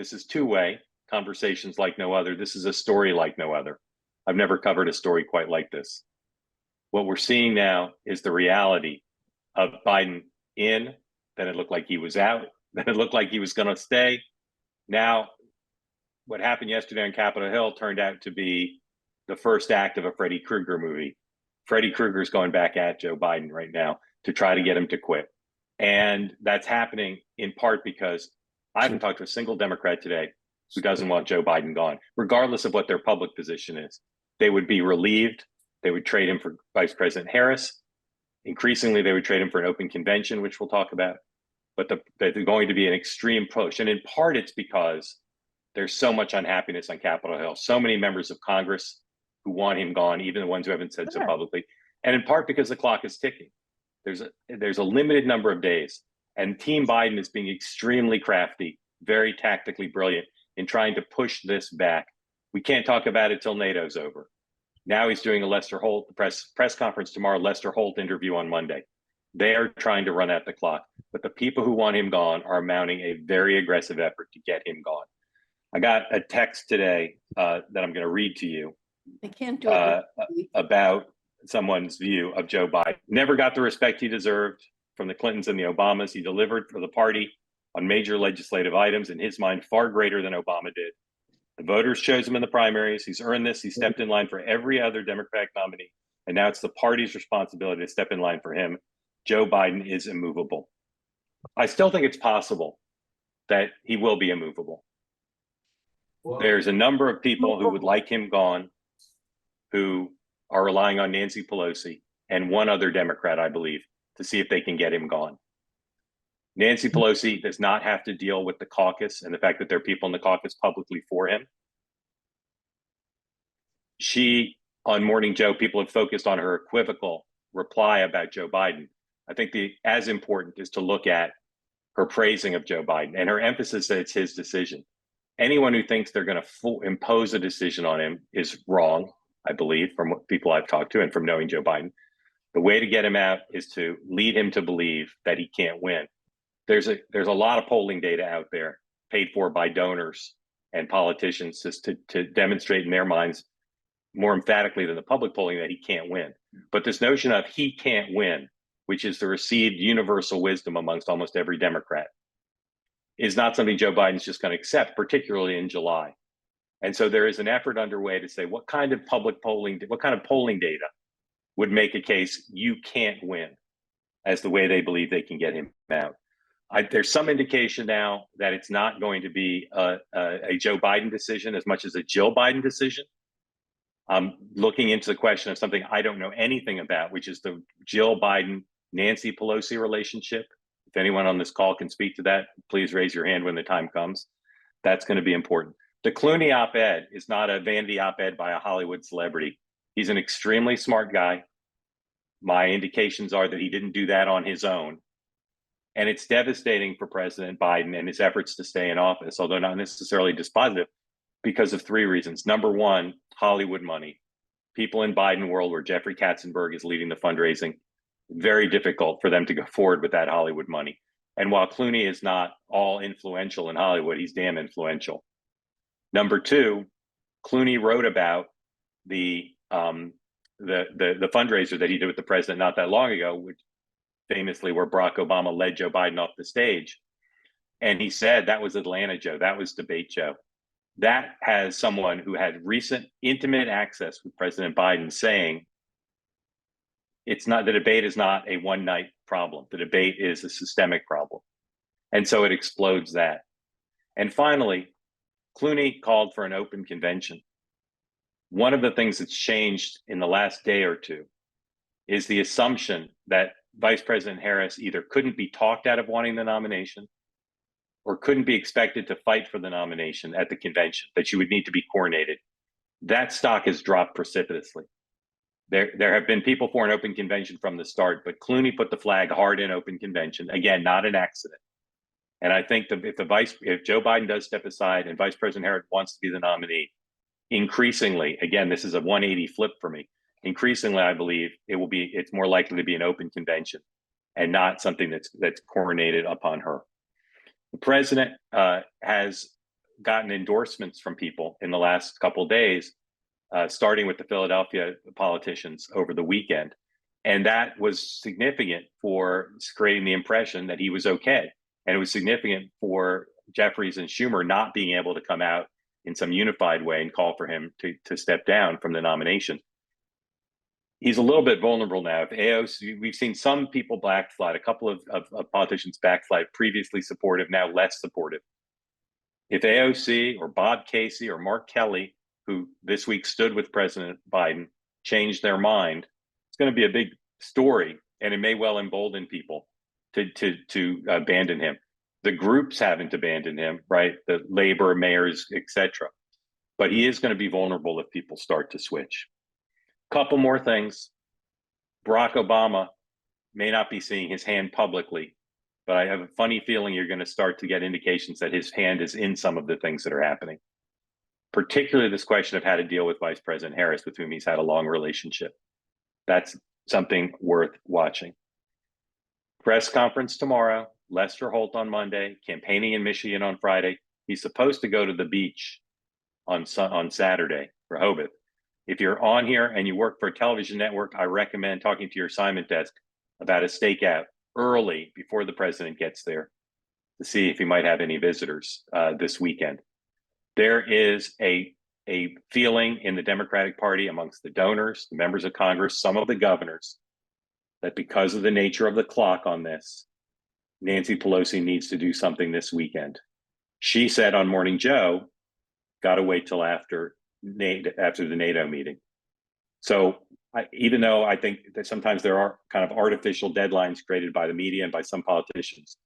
This is two-way conversations like no other. This is a story like no other. I've never covered a story quite like this. What we're seeing now is the reality of Biden in, then it looked like he was out, then it looked like he was going to stay. Now, what happened yesterday on Capitol Hill turned out to be the first act of a Freddy Krueger movie. Freddy Krueger's going back at Joe Biden right now to try to get him to quit. And that's happening in part because I haven't talked to a single Democrat today who doesn't want Joe Biden gone, regardless of what their public position is. They would be relieved. They would trade him for Vice President Harris. Increasingly, they would trade him for an open convention, which we'll talk about. But there's going to be an extreme push. And in part, it's because there's so much unhappiness on Capitol Hill. So many members of Congress who want him gone, even the ones who haven't said so publicly. And in part because the clock is ticking. There's a limited number of days. And Team Biden is being extremely crafty, very tactically brilliant in trying to push this back. We can't talk about it till NATO's over. Now he's doing a Lester Holt press conference tomorrow, Lester Holt interview on Monday. They are trying to run out the clock, but the people who want him gone are mounting a very aggressive effort to get him gone. I got a text today that I'm going to read to you. I can't do it. About someone's view of Joe Biden. Never got the respect he deserved from the Clintons and the Obamas. He delivered for the party on major legislative items, in his mind, far greater than Obama did. The voters chose him in the primaries. He's earned this. He stepped in line for every other Democratic nominee. And now it's the party's responsibility to step in line for him. Joe Biden is immovable. I still think it's possible that he will be immovable. There's a number of people who would like him gone, who are relying on Nancy Pelosi and one other Democrat, I believe, to see if they can get him gone. Nancy Pelosi does not have to deal with the caucus and the fact that there are people in the caucus publicly for him. She, on Morning Joe, people have focused on her equivocal reply about Joe Biden. I think as important is to look at her praising of Joe Biden and her emphasis that it's his decision. Anyone who thinks they're going to impose a decision on him is wrong, I believe, from what people I've talked to and from knowing Joe Biden. The way to get him out is to lead him to believe that he can't win. There's a lot of polling data out there paid for by donors and politicians to demonstrate in their minds more emphatically than the public polling that he can't win. But this notion of he can't win, which is the received universal wisdom amongst almost every Democrat, is not something Joe Biden's just going to accept, particularly in July. And so there is an effort underway to say what kind of polling data would make a case you can't win as the way they believe they can get him out. There's some indication now that it's not going to be a Joe Biden decision as much as a Jill Biden decision. I'm looking into the question of something I don't know anything about, which is the Jill Biden, Nancy Pelosi relationship. If anyone on this call can speak to that, please raise your hand when the time comes. That's going to be important. The Clooney op-ed is not a vanity op-ed by a Hollywood celebrity. He's an extremely smart guy. My indications are that he didn't do that on his own. And it's devastating for President Biden and his efforts to stay in office, although not necessarily dispositive, because of three reasons. Number one, Hollywood money. People in Biden world where Jeffrey Katzenberg is leading the fundraising, very difficult for them to go forward with that Hollywood money. And while Clooney is not all influential in Hollywood, he's damn influential. Number two, Clooney wrote about the fundraiser that he did with the president not that long ago, which famously where Barack Obama led Joe Biden off the stage. And he said that was Atlanta Joe, that was Debate Joe. That has someone who had recent intimate access with President Biden saying the debate is not a one night problem. The debate is a systemic problem. And so it explodes that. And finally, Clooney called for an open convention. One of the things that's changed in the last day or two is the assumption that Vice President Harris either couldn't be talked out of wanting the nomination or couldn't be expected to fight for the nomination at the convention, that she would need to be coronated. That stock has dropped precipitously. There have been people for an open convention from the start, but Clooney put the flag hard in open convention. Again, not an accident. And I think if Joe Biden does step aside and Vice President Harris wants to be the nominee, increasingly, again, this is a 180 flip for me. Increasingly, I believe it's more likely to be an open convention and not something that's coronated upon her. The president has gotten endorsements from people in the last couple of days, starting with the Philadelphia politicians over the weekend. And that was significant for creating the impression that he was okay. And it was significant for Jeffries and Schumer not being able to come out in some unified way and call for him to step down from the nomination. He's a little bit vulnerable now. If AOC, we've seen some people backslide, a couple of politicians backslide, previously supportive, now less supportive. If AOC or Bob Casey or Mark Kelly, who this week stood with President Biden, change their mind, it's going to be a big story, and it may well embolden people to abandon him. The groups haven't abandoned him, right? The labor mayors, etc. But he is going to be vulnerable if people start to switch. Couple more things. Barack Obama may not be seeing his hand publicly, but I have a funny feeling you're going to start to get indications that his hand is in some of the things that are happening, particularly this question of how to deal with Vice President Harris, with whom he's had a long relationship. That's something worth watching. Press conference tomorrow, Lester Holt on Monday, campaigning in Michigan on Friday. He's supposed to go to the beach on Saturday for Rehoboth. If you're on here and you work for a television network, I recommend talking to your assignment desk about a stakeout early before the president gets there to see if he might have any visitors this weekend. There is a feeling in the Democratic Party amongst the donors, the members of Congress, some of the governors, that because of the nature of the clock on this, Nancy Pelosi needs to do something this weekend. She said on Morning Joe, got to wait till after the NATO meeting. So even though I think that sometimes there are kind of artificial deadlines created by the media and by some politicians,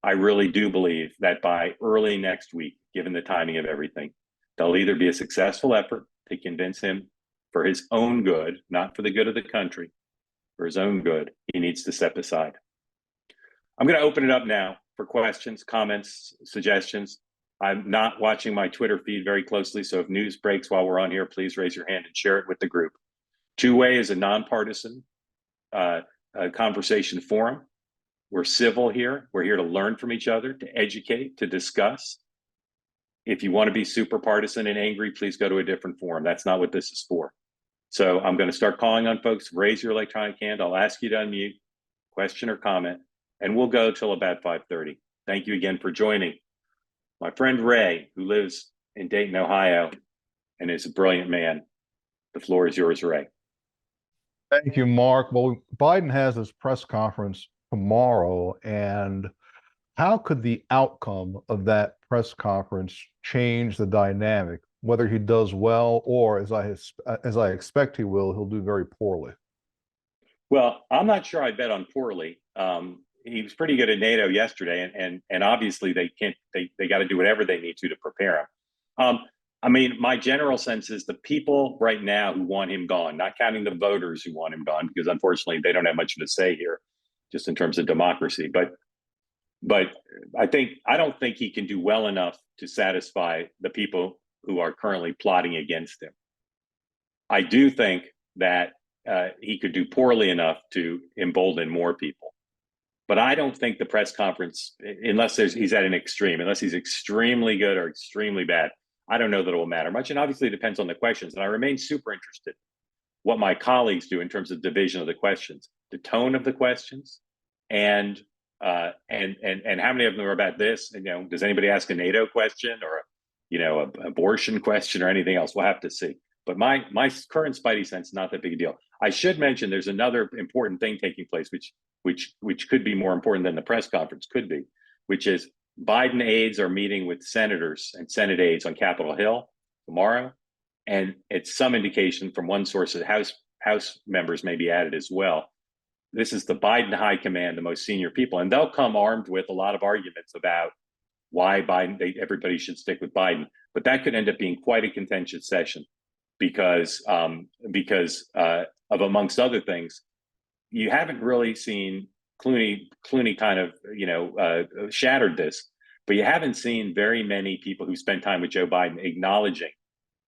I really do believe that by early next week, given the timing of everything, there'll either be a successful effort to convince him for his own good, not for the good of the country, for his own good, he needs to step aside. I'm going to open it up now for questions, comments, suggestions. I'm not watching my Twitter feed very closely, so if news breaks while we're on here, please raise your hand and share it with the group. Two-Way is a nonpartisan conversation forum. We're civil here. We're here to learn from each other, to educate, to discuss. If you want to be super partisan and angry, please go to a different forum. That's not what this is for. So I'm going to start calling on folks. Raise your electronic hand. I'll ask you to unmute, question or comment, and we'll go till about 5:30. Thank you again for joining. My friend Ray, who lives in Dayton, Ohio, and is a brilliant man. The floor is yours, Ray. Thank you, Mark. Well, Biden has his press conference tomorrow, and how could the outcome of that press conference change the dynamic? Whether he does well or, as I expect he will, he'll do very poorly. Well, I'm not sure I bet on poorly. He was pretty good at NATO yesterday, and obviously they got to do whatever they need to prepare him. I mean, my general sense is the people right now who want him gone, not counting the voters who want him gone, because unfortunately they don't have much of a say here, just in terms of democracy. But I don't think he can do well enough to satisfy the people who are currently plotting against him. I do think that he could do poorly enough to embolden more people. But I don't think the press conference, unless he's at an extreme, unless he's extremely good or extremely bad, I don't know that it will matter much. And obviously it depends on the questions. And I remain super interested what my colleagues do in terms of division of the questions, the tone of the questions, and how many of them are about this. And, does anybody ask a NATO question or an abortion question or anything else? We'll have to see. But my current spidey sense is not that big a deal. I should mention there's another important thing taking place, which could be more important than the press conference could be, which is Biden aides are meeting with senators and Senate aides on Capitol Hill tomorrow. And it's some indication from one source that House members may be added as well. This is the Biden high command, the most senior people, and they'll come armed with a lot of arguments about why everybody should stick with Biden. But that could end up being quite a contentious session because of, amongst other things, you haven't really seen Clooney kind of, shattered this, but you haven't seen very many people who spent time with Joe Biden acknowledging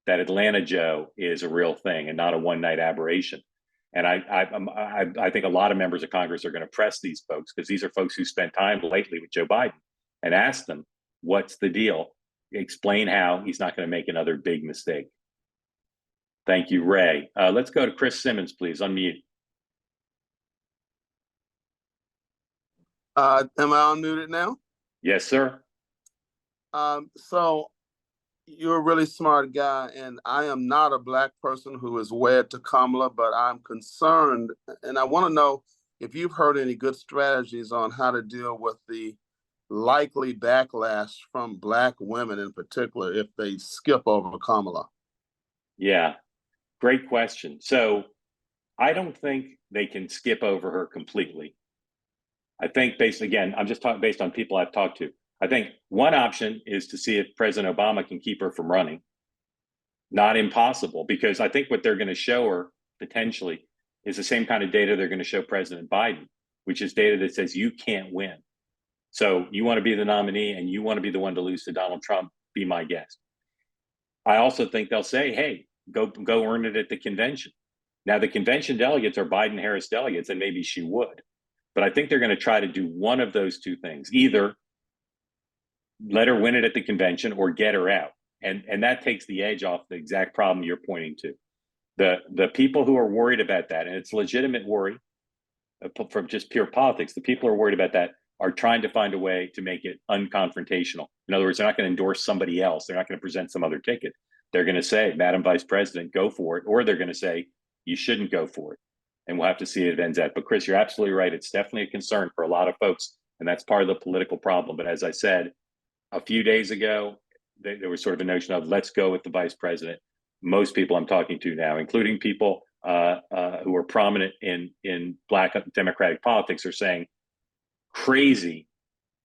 that Atlanta Joe is a real thing and not a one-night aberration. And I think a lot of members of Congress are going to press these folks because these are folks who spent time lately with Joe Biden and ask them, what's the deal? explain how he's not going to make another big mistake. Thank you, Ray. Let's go to Chris Simmons, please. Unmute. Am I unmuted now? Yes, sir. So you're a really smart guy, and I am not a Black person who is wed to Kamala, but I'm concerned, and I want to know if you've heard any good strategies on how to deal with the likely backlash from Black women in particular if they skip over Kamala. Yeah, great question. So I don't think they can skip over her completely. I think I'm just talking based on people I've talked to. I think one option is to see if President Obama can keep her from running. Not impossible, because I think what they're going to show her potentially is the same kind of data they're going to show President Biden, which is data that says you can't win. So you want to be the nominee and you want to be the one to lose to Donald Trump, be my guest. I also think they'll say, hey, go earn it at the convention. Now, the convention delegates are Biden-Harris delegates, and maybe she would. But I think they're going to try to do one of those two things, either let her win it at the convention or get her out. And that takes the edge off the exact problem you're pointing to. The people who are worried about that, and it's legitimate worry from just pure politics, the people who are worried about that are trying to find a way to make it unconfrontational. In other words, they're not going to endorse somebody else. They're not going to present some other ticket. They're going to say, Madam Vice President, go for it. Or they're going to say, you shouldn't go for it. And we'll have to see if it ends up. But Chris, you're absolutely right. It's definitely a concern for a lot of folks. And that's part of the political problem. But as I said, a few days ago, there was sort of a notion of let's go with the vice president. Most people I'm talking to now, including people who are prominent in Black Democratic politics, are saying crazy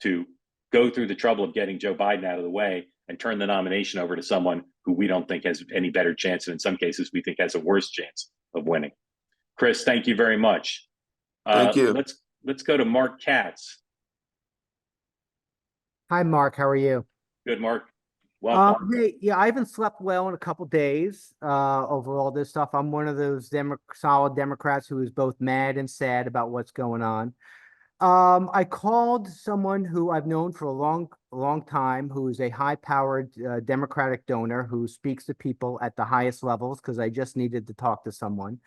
to go through the trouble of getting Joe Biden out of the way and turn the nomination over to someone who we don't think has any better chance, and in some cases we think has a worse chance of winning. Chris, thank you very much. Thank you. Let's go to Mark Katz. Hi, Mark. How are you? Good, Mark. Welcome. Hey, yeah, I haven't slept well in a couple days over all this stuff. I'm one of those solid Democrats who is both mad and sad about what's going on. I called someone who I've known for a long time, who is a high-powered Democratic donor who speaks to people at the highest levels, because I just needed to talk to someone.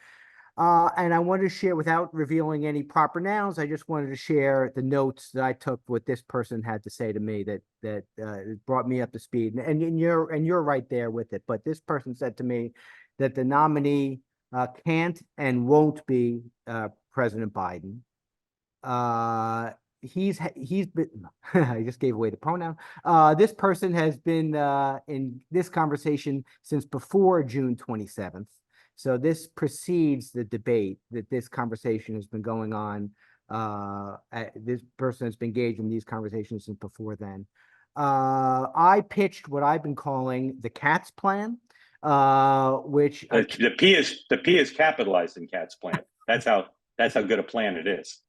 And I wanted to share, without revealing any proper nouns, I just wanted to share the notes that I took, what this person had to say to me that brought me up to speed. And you're right there with it. But this person said to me that the nominee can't and won't be President Biden. He's been I just gave away the pronoun. This person has been in this conversation since before June 27th. So this precedes the debate that this conversation has been going on. This person has been engaged in these conversations since before then. I pitched what I've been calling the Katz plan, which the P is capitalized in Katz plan. That's how good a plan it is.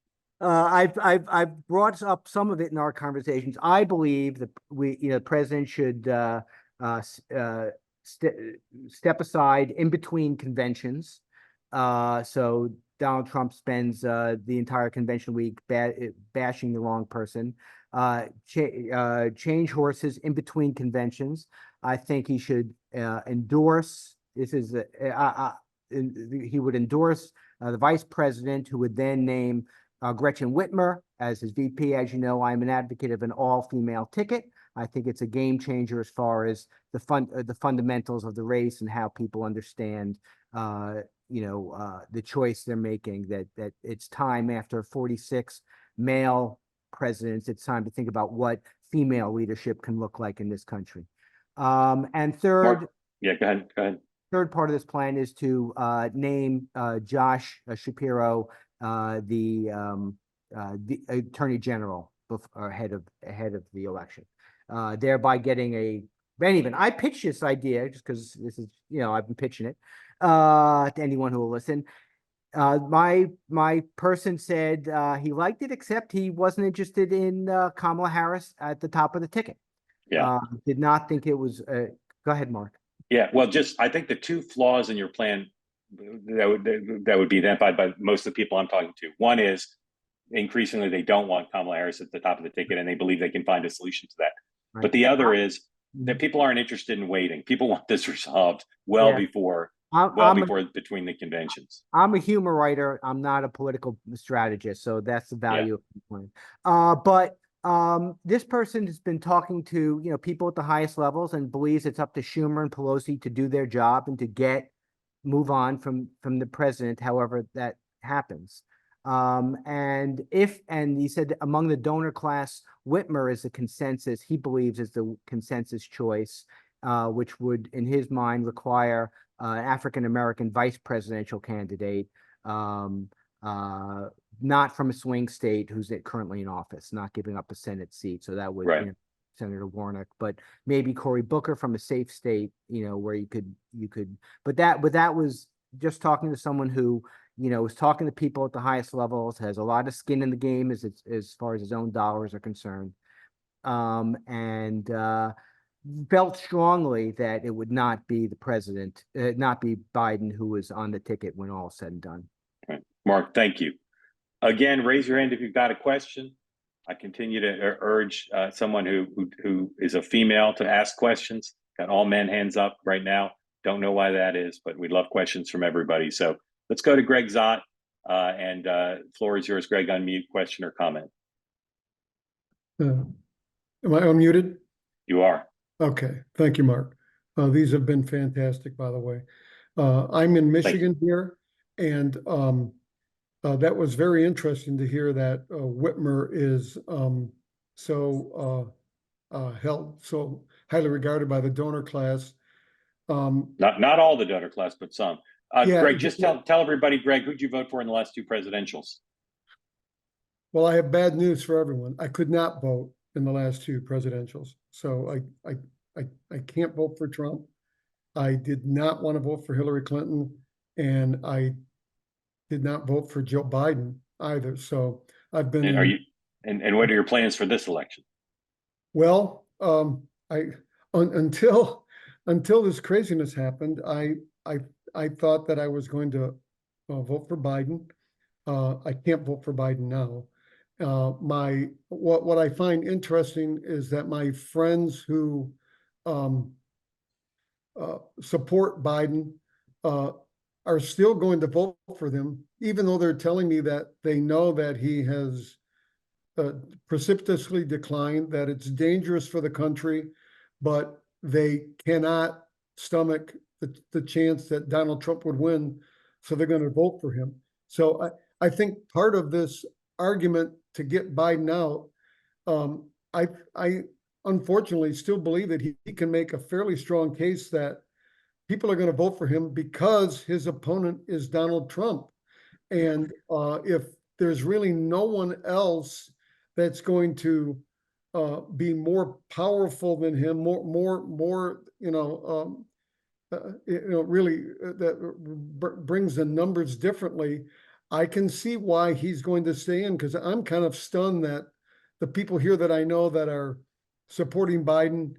I've brought up some of it in our conversations. I believe that the president should step aside in between conventions. So Donald Trump spends the entire convention week bashing the wrong person. Change horses in between conventions. I think he should endorse. He would endorse the vice president, who would then name Gretchen Whitmer as his VP. As you know, I'm an advocate of an all-female ticket. I think it's a game changer as far as the fundamentals of the race and how people understand, the choice they're making. That it's time, after 46 male presidents, it's time to think about what female leadership can look like in this country. And third, Mark, yeah, go ahead. Third part of this plan is to name Josh Shapiro the Attorney General ahead of the election, thereby getting I pitched this idea just because this is, I've been pitching it to anyone who will listen. My person said he liked it, except he wasn't interested in Kamala Harris at the top of the ticket. Yeah. Did not think it was. Go ahead, Mark. Yeah. Well, I think the two flaws in your plan that would be identified by most of the people I'm talking to. One is increasingly they don't want Kamala Harris at the top of the ticket, and they believe they can find a solution to that. Right. But the other is that people aren't interested in waiting. People want this resolved well Yeah. before I'm between the conventions. I'm a humor writer. I'm not a political strategist, so that's the value of the plan. But this person has been talking to people at the highest levels and believes it's up to Schumer and Pelosi to do their job and to move on from the president, however that happens. And he said among the donor class, Whitmer is the consensus. He believes is the consensus choice, which would, in his mind, require African-American vice presidential candidate, not from a swing state who's currently in office, not giving up a Senate seat. So that would, Right. Senator Warnock, but maybe Cory Booker from a safe state, where you could, but that was just talking to someone who, is talking to people at the highest levels, has a lot of skin in the game as far as his own dollars are concerned. And felt strongly that it would not be the president, not be Biden who was on the ticket when all said and done. Right. Mark, thank you. Again, raise your hand if you've got a question. I continue to urge someone who is a female to ask questions. Got all men hands up right now. Don't know why that is, but we love questions from everybody. So let's go to Greg Zott, and floor is yours, Greg. Unmute, question or comment. Am I unmuted? You are. Okay, thank you, Mark. These have been fantastic, by the way. I'm in Michigan here, and that was very interesting to hear that Whitmer is so held so highly regarded by the donor class. Not all the donor class, but some. Yeah, Greg, just tell everybody, Greg, who'd you vote for in the last two presidentials? Well, I have bad news for everyone. I could not vote in the last two presidentials, so I can't vote for Trump. I did not want to vote for Hillary Clinton, and I did not vote for Joe Biden either. So I've been. And what are your plans for this election? Well, until this craziness happened, I thought that I was going to vote for Biden. I can't vote for Biden now. What I find interesting is that my friends who support Biden are still going to vote for them, even though they're telling me that they know that he has precipitously declined, that it's dangerous for the country, but they cannot stomach the chance that Donald Trump would win, so they're going to vote for him. So I think part of this argument to get Biden out, I unfortunately still believe that he can make a fairly strong case that people are going to vote for him because his opponent is Donald Trump. And if there's really no one else that's going to be more powerful than him, more really that brings the numbers differently, I can see why he's going to stay in, because I'm kind of stunned that the people here that I know that are supporting Biden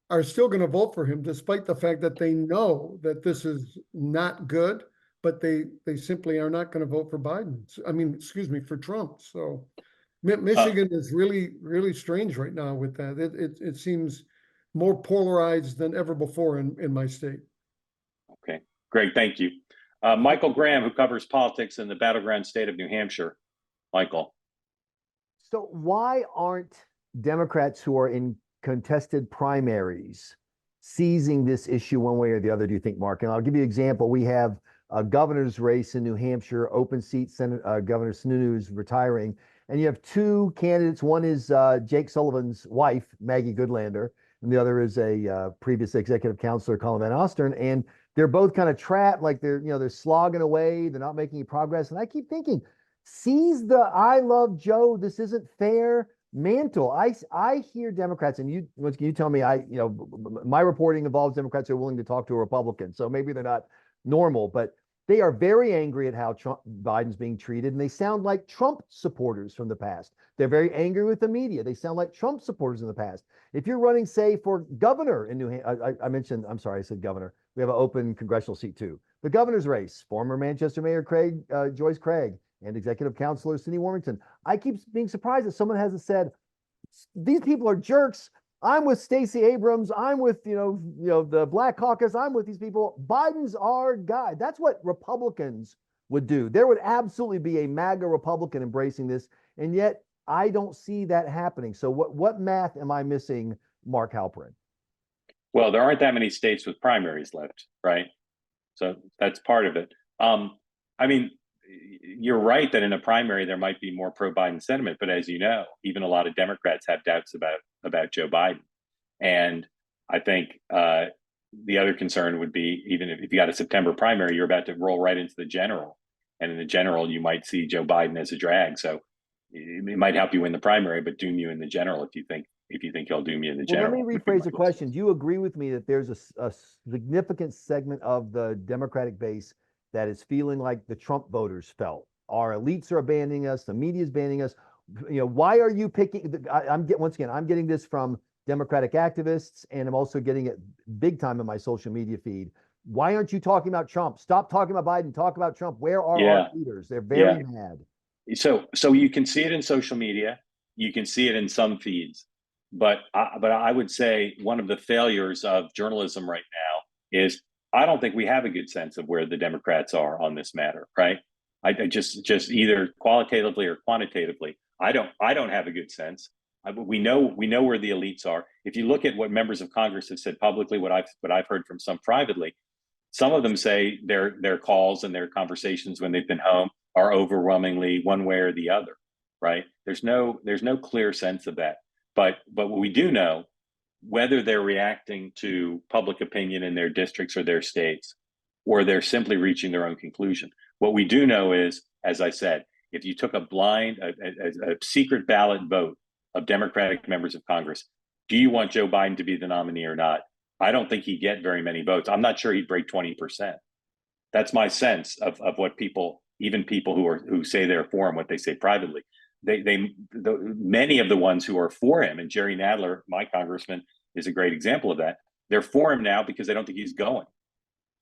are still going to vote for him, despite the fact that they know that this is not good, but they simply are not going to vote for Biden. I mean, excuse me, for Trump. So Michigan is really, really strange right now with that. It seems more polarized than ever before in my state. Okay, great, thank you. Michael Graham, who covers politics in the battleground state of New Hampshire. Michael. So why aren't Democrats who are in contested primaries seizing this issue one way or the other, do you think, Mark? And I'll give you an example. We have a governor's race in New Hampshire, open seat, Governor Sununu's retiring. And you have two candidates. One is Jake Sullivan's wife, Maggie Goodlander, and the other is a previous executive counselor, Colin Van Ostern. And they're both kind of trapped, like they're slogging away. They're not making any progress. And I keep thinking, seize the "I love Joe, this isn't fair" mantle. I hear Democrats, and you tell me, my reporting involves Democrats who are willing to talk to a Republican, so maybe they're not normal, but they are very angry at how Biden's being treated, and they sound like Trump supporters from the past. They're very angry with the media. They sound like Trump supporters in the past. If you're running, say, for governor in New Hampshire, I'm sorry, I said governor. We have an open congressional seat too. The governor's race, former Manchester Mayor Joyce Craig, and executive counselor Cindy Warmington. I keep being surprised that someone hasn't said, these people are jerks. I'm with Stacey Abrams. I'm with, the Black Caucus. I'm with these people. Biden's our guy. That's what Republicans would do. There would absolutely be a MAGA Republican embracing this. And yet I don't see that happening. So what math am I missing, Mark Halperin? Well, there aren't that many states with primaries left, right? So that's part of it. I mean, you're right that in a primary there might be more pro-Biden sentiment, but as you know, even a lot of Democrats have doubts about Joe Biden. And I think the other concern would be, even if you got a September primary, you're about to roll right into the general, and in the general you might see Joe Biden as a drag. So it might help you win the primary, but doom you in the general if you think he'll doom you in the Well, general. let me rephrase the question. Do you agree with me that there's a significant segment of the Democratic base that is feeling like the Trump voters felt? Our elites are abandoning us. The media is banning us. Why are you picking? Once again, I'm getting this from Democratic activists, and I'm also getting it big time in my social media feed. Why aren't you talking about Trump? Stop talking about Biden. Talk about Trump. Where are our leaders? They're very mad. So you can see it in social media. You can see it in some feeds. But I would say one of the failures of journalism right now is I don't think we have a good sense of where the Democrats are on this matter, right? I just either qualitatively or quantitatively. I don't have a good sense. We know where the elites are. If you look at what members of Congress have said publicly, what I've heard from some privately, some of them say their calls and their conversations when they've been home are overwhelmingly one way or the other, right? There's no clear sense of that. But what we do know, whether they're reacting to public opinion in their districts or their states, or they're simply reaching their own conclusion, what we do know is, as I said, if you took a secret ballot vote of Democratic members of Congress, do you want Joe Biden to be the nominee or not? I don't think he'd get very many votes. I'm not sure he'd break 20%. That's my sense of what people, even people who say they're for him, what they say privately. Many of the ones who are for him, and Jerry Nadler, my congressman, is a great example of that. They're for him now because they don't think he's going.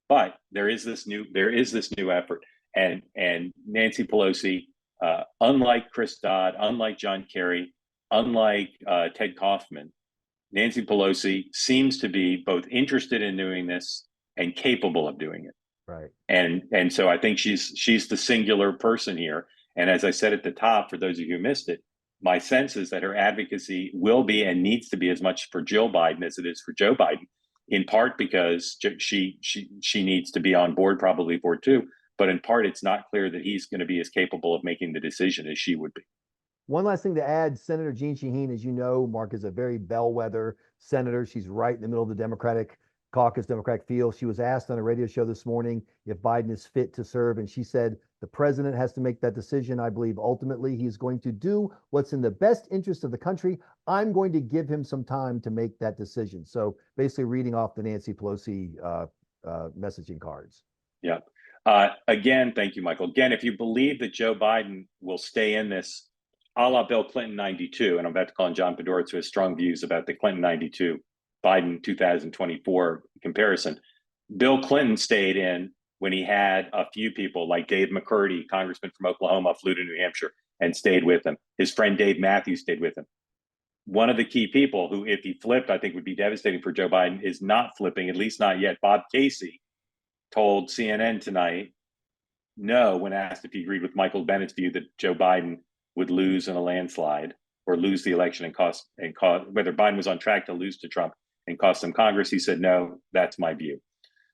But there is this new effort, and Nancy Pelosi, unlike Chris Dodd, unlike John Kerry, unlike Ted Kaufman, Nancy Pelosi seems to be both interested in doing this and capable of doing it. Right. And so I think she's the singular person here. And as I said at the top, for those of you who missed it, my sense is that her advocacy will be and needs to be as much for Jill Biden as it is for Joe Biden, in part because she needs to be on board, probably for it too. But in part, it's not clear that he's going to be as capable of making the decision as she would be. One last thing to add, Senator Jeanne Shaheen, as you know, Mark, is a very bellwether senator. She's right in the middle of the Democratic caucus, Democratic field. She was asked on a radio show this morning if Biden is fit to serve, and she said the president has to make that decision. I believe ultimately he's going to do what's in the best interest of the country. I'm going to give him some time to make that decision. So basically reading off the Nancy Pelosi messaging cards. Yeah. Again, thank you, Michael. Again, if you believe that Joe Biden will stay in this a la Bill Clinton 92, and I'm about to call on John Podhoretz, who has strong views about the Clinton 92, Biden 2024 comparison. Bill Clinton stayed in when he had a few people like Dave McCurdy, congressman from Oklahoma, flew to New Hampshire and stayed with him. His friend Dave Matthews stayed with him. One of the key people who, if he flipped, I think would be devastating for Joe Biden, is not flipping, at least not yet. Bob Casey told CNN tonight no when asked if he agreed with Michael Bennett's view that Joe Biden would lose in a landslide or lose the election and cost whether Biden was on track to lose to Trump and cost them Congress. He said, no, that's my view.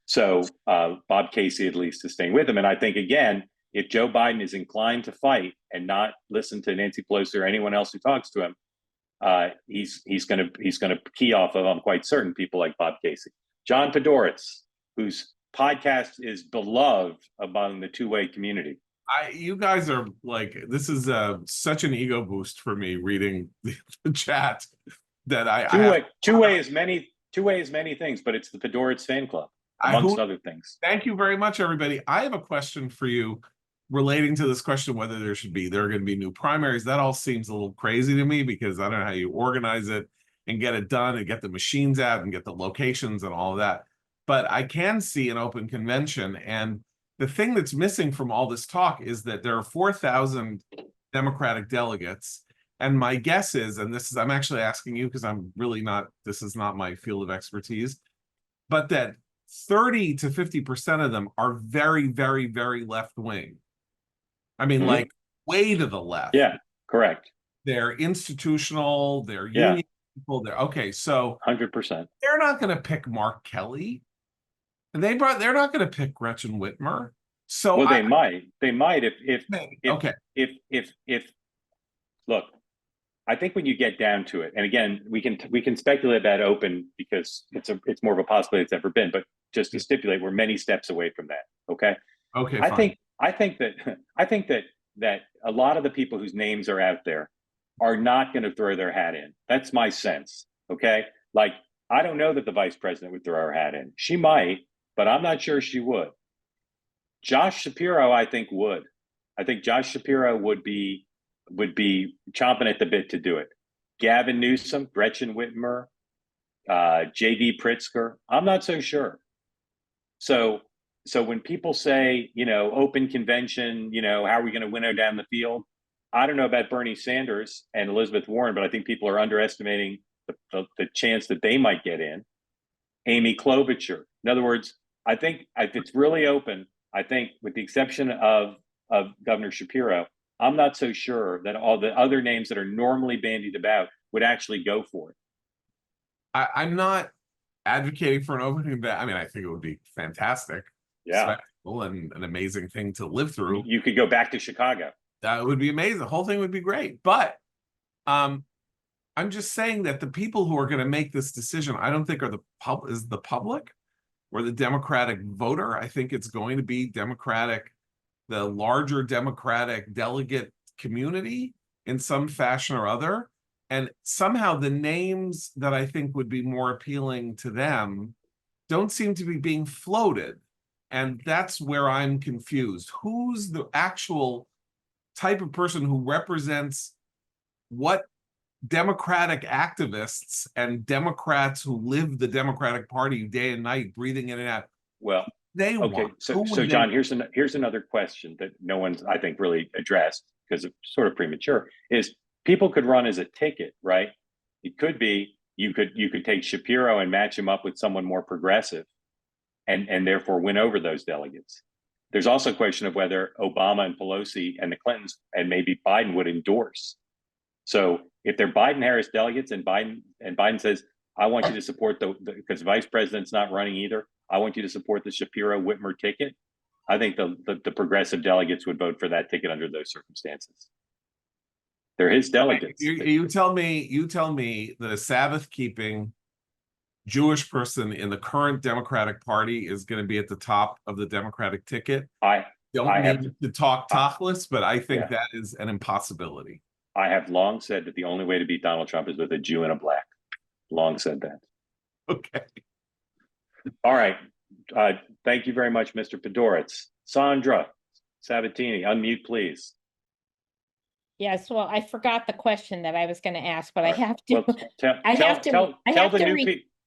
So Bob Casey at least is staying with him. And I think, again, if Joe Biden is inclined to fight and not listen to Nancy Pelosi or anyone else who talks to him, he's going to key off of, I'm quite certain, people like Bob Casey. John Podhoretz, whose podcast is beloved among the two-way community. You guys are like, this is such an ego boost for me reading the chat that two-way is many things, but it's the Podhoretz fan club, amongst other things. Thank you very much, everybody. I have a question for you relating to this question, whether there are going to be new primaries. That all seems a little crazy to me because I don't know how you organize it and get it done and get the machines out and get the locations and all of that. But I can see an open convention, and the thing that's missing from all this talk is that there are 4,000 Democratic delegates, And my guess is, and this is, I'm actually asking you because I'm really not, this is not my field of expertise, but that 30 to 50% of them are very, very, very left wing. I mean, Mhm. like way to the left. Yeah, correct. They're institutional, they're Yeah. union people, they're okay. So 100%. they're not going to pick Mark Kelly. And they're not going to pick Gretchen Whitmer. So Well, they might if okay. Look, I think when you get down to it, and again, we can speculate about open because it's more of a possibility it's ever been, but just to stipulate, we're many steps away from that. Okay. Okay, I fine. think that a lot of the people whose names are out there are not going to throw their hat in. That's my sense. Okay. Like, I don't know that the vice president would throw her hat in. She might, but I'm not sure she would. Josh Shapiro, I think, would. I think Josh Shapiro would be chomping at the bit to do it. Gavin Newsom, Gretchen Whitmer, J.D. Pritzker, I'm not so sure. So when people say, open convention, how are we going to winnow down the field? I don't know about Bernie Sanders and Elizabeth Warren, but I think people are underestimating the chance that they might get in. Amy Klobuchar. In other words, I think if it's really open, I think with the exception of Governor Shapiro, I'm not so sure that all the other names that are normally bandied about would actually go for it. I'm not advocating for an opening, but I mean, I think it would be fantastic. Yeah. Spectacle and an amazing thing to live through. You could go back to Chicago. That would be amazing. The whole thing would be great. But I'm just saying that the people who are going to make this decision, I don't think are the public or the Democratic voter. I think it's going to be the larger Democratic delegate community in some fashion or other. And somehow the names that I think would be more appealing to them don't seem to be being floated. And that's where I'm confused. Who's the actual type of person who represents what Democratic activists and Democrats who live the Democratic Party day and night, breathing in and out? Well, they okay. want. So John, here's another question that no one's, I think, really addressed because it's sort of premature. Is people could run as a ticket, right? It could be you could take Shapiro and match him up with someone more progressive, and therefore win over those delegates. There's also a question of whether Obama and Pelosi and the Clintons and maybe Biden would endorse. So if they're Biden-Harris delegates and Biden says, I want you to support because vice president's not running either, I want you to support the Shapiro-Whitmer ticket, I think the progressive delegates would vote for that ticket under those circumstances. They're his delegates. You tell me that a Sabbath-keeping Jewish person in the current Democratic Party is going to be at the top of the Democratic ticket. I don't mean to talk tachless, but I think that is an impossibility. I have long said that the only way to beat Donald Trump is with a Jew and a black. Long said that. Okay. All right. Thank you very much, Mr. Fedoritz. Sandra Sabatini, unmute, please. Yes, well, I forgot the question that I was going to ask, but I have to. Well,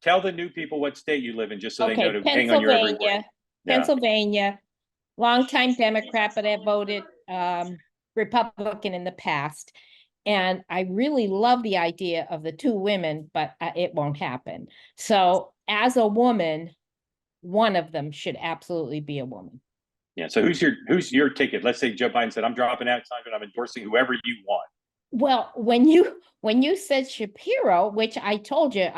tell the new people what state you live in, just so they know to hang on your every word. Pennsylvania, longtime Democrat, but I voted Republican in the past. And I really love the idea of the two women, but it won't happen. So as a woman, one of them should absolutely be a woman. Yeah. So who's your ticket? Let's say Joe Biden said, I'm dropping out, Simon, I'm endorsing whoever you want. Well, when you said Shapiro, which I told you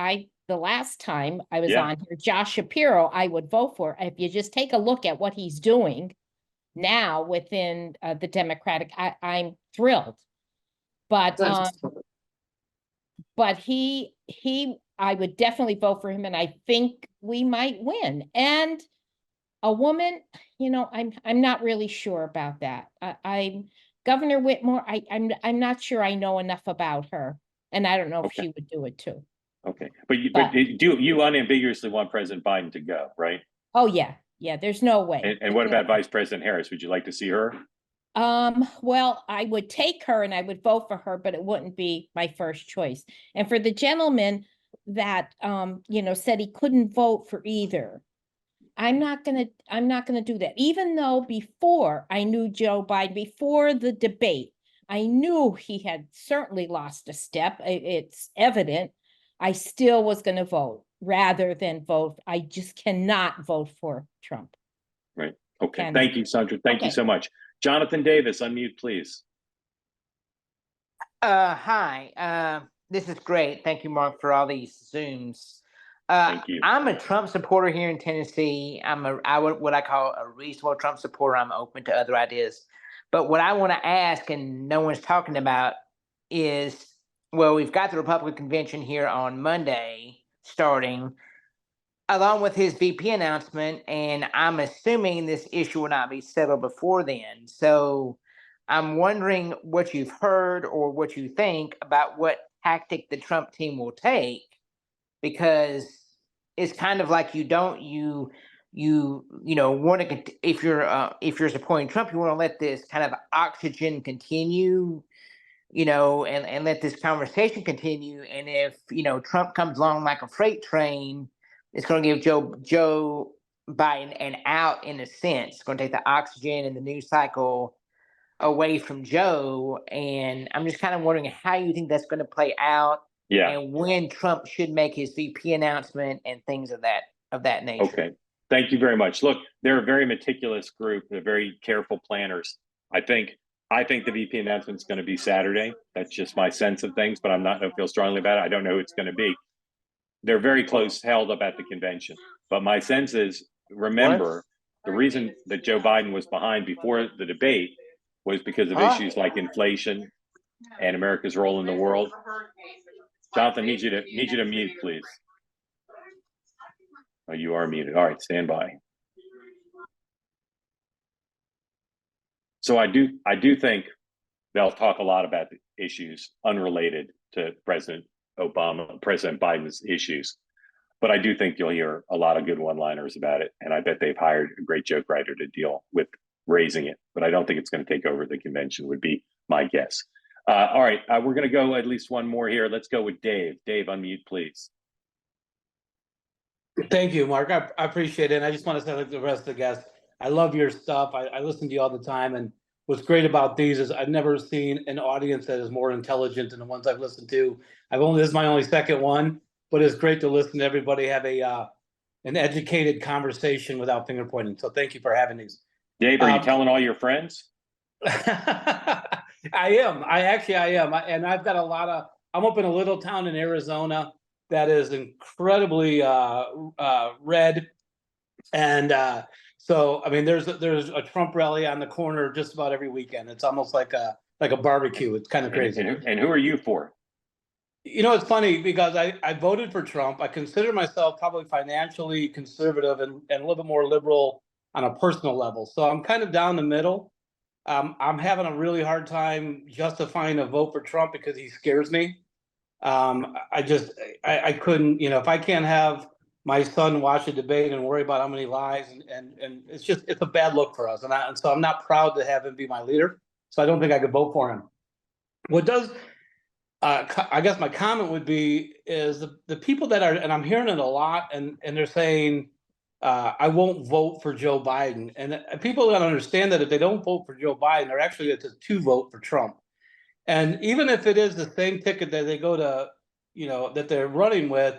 the last time I was on here, Josh Shapiro, I would vote for. If you just take a look at what he's doing now within the Democratic, I'm thrilled. But he I would definitely vote for him, and I think we might win. And a woman, I'm not really sure about that. I'm Governor Whitmore. I'm not sure I know enough about her, and I don't know if she would do it too. Okay, but you unambiguously want President Biden to go, right? Oh yeah. There's no way. And what about Vice President Harris? Would you like to see her? Well, I would take her and I would vote for her, but it wouldn't be my first choice. And for the gentleman that said he couldn't vote for either, I'm not gonna do that. Even though before I knew Joe Biden, before the debate, I knew he had certainly lost a step. It's evident. I still was going to vote rather than vote. I just cannot vote for Trump. Right. Okay. And- Thank you, Sandra. Thank you Okay. so much. Jonathan Davis, unmute, please. Hi. This is great. Thank you, Mark, for all these Zooms. Thank you. I'm a Trump supporter here in Tennessee. What I call a reasonable Trump supporter. I'm open to other ideas. But what I want to ask, and no one's talking about, is, well, we've got the Republican convention here on Monday starting, along with his VP announcement, and I'm assuming this issue will not be settled before then. So I'm wondering what you've heard or what you think about what tactic the Trump team will take, because it's kind of like you want to, if you're supporting Trump, you want to let this kind of oxygen continue, and let this conversation continue. And if Trump comes along like a freight train, it's going to give Joe Biden an out in a sense. It's going to take the oxygen and the news cycle away from Joe. And I'm just kind of wondering how you think that's going to play out. Yeah. And when Trump should make his VP announcement and things of that nature. Okay. Thank you very much. Look, they're a very meticulous group. They're very careful planners. I think the VP announcement is going to be Saturday. That's just my sense of things, but I don't feel strongly about it. I don't know who it's going to be. They're very close held up at the convention. But my sense is, remember, the reason that Joe Biden was behind before the debate was because of issues like inflation and America's role in the world. Jonathan, need you to mute, please. Oh, you are muted. All right, stand by. So I do think they'll talk a lot about the issues unrelated to President Biden's issues. But I do think you'll hear a lot of good one-liners about it. And I bet they've hired a great joke writer to deal with raising it. But I don't think it's going to take over the convention, would be my guess. All right, we're going to go at least one more here. Let's go with Dave. Dave, unmute, please. Thank you, Mark. I appreciate it. And I just want to say, like the rest of the guests, I love your stuff. I listen to you all the time. And what's great about these is I've never seen an audience that is more intelligent than the ones I've listened to. This is my only second one, but it's great to listen to everybody have an educated conversation without finger pointing. So thank you for having these. Dave, are you telling all your friends? I am. I am. And I've got I'm up in a little town in Arizona that is incredibly red. And so, I mean, there's a Trump rally on the corner just about every weekend. It's almost like a barbecue. It's kind of crazy. And who are you for? It's funny because I voted for Trump. I consider myself probably financially conservative and a little bit more liberal on a personal level. So I'm kind of down the middle. I'm having a really hard time justifying a vote for Trump because he scares me. I couldn't, if I can't have my son watch a debate and worry about how many lies and it's a bad look for us. And so I'm not proud to have him be my leader. So I don't think I could vote for him. What does, I guess my comment would be is the people that are, and I'm hearing it a lot, and they're saying, I won't vote for Joe Biden. And people don't understand that if they don't vote for Joe Biden, they're actually it's a 2 vote for Trump. And even if it is the same ticket that they go to, that they're running with,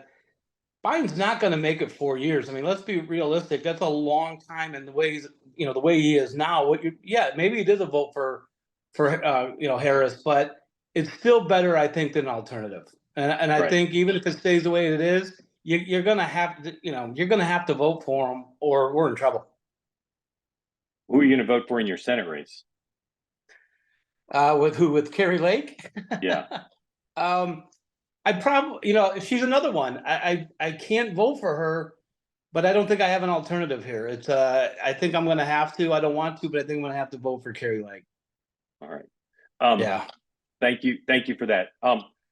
Biden's not going to make it 4 years. I mean, let's be realistic. That's a long time in the ways, the way he is now. Maybe it is a vote for Harris, but it's still better, I think, than an alternative. And I think even if it stays the way it is, you're going to have to vote for him, or we're in trouble. Who are you going to vote for in your Senate race? With who? With Carrie Lake? Yeah. I probably, she's another one. I can't vote for her, but I don't think I have an alternative here. It's I think I'm going to have to. I don't want to, but I think I'm going to have to vote for Carrie Lake. All right. Yeah. Thank you for that.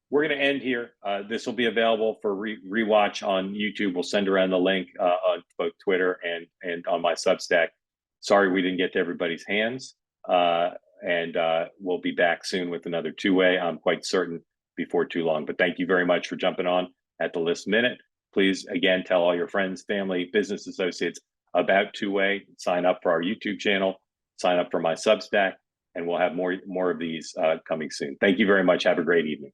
We're going to end here. This will be available for rewatch on YouTube. We'll send around the link on both Twitter and on my Substack. Sorry we didn't get to everybody's hands. And we'll be back soon with another two-way, I'm quite certain, before too long. But thank you very much for jumping on at the last minute. Please, again, tell all your friends, family, business associates about two-way. Sign up for our YouTube channel. Sign up for my Substack. and we'll have more of these coming soon. Thank you very much. Have a great evening.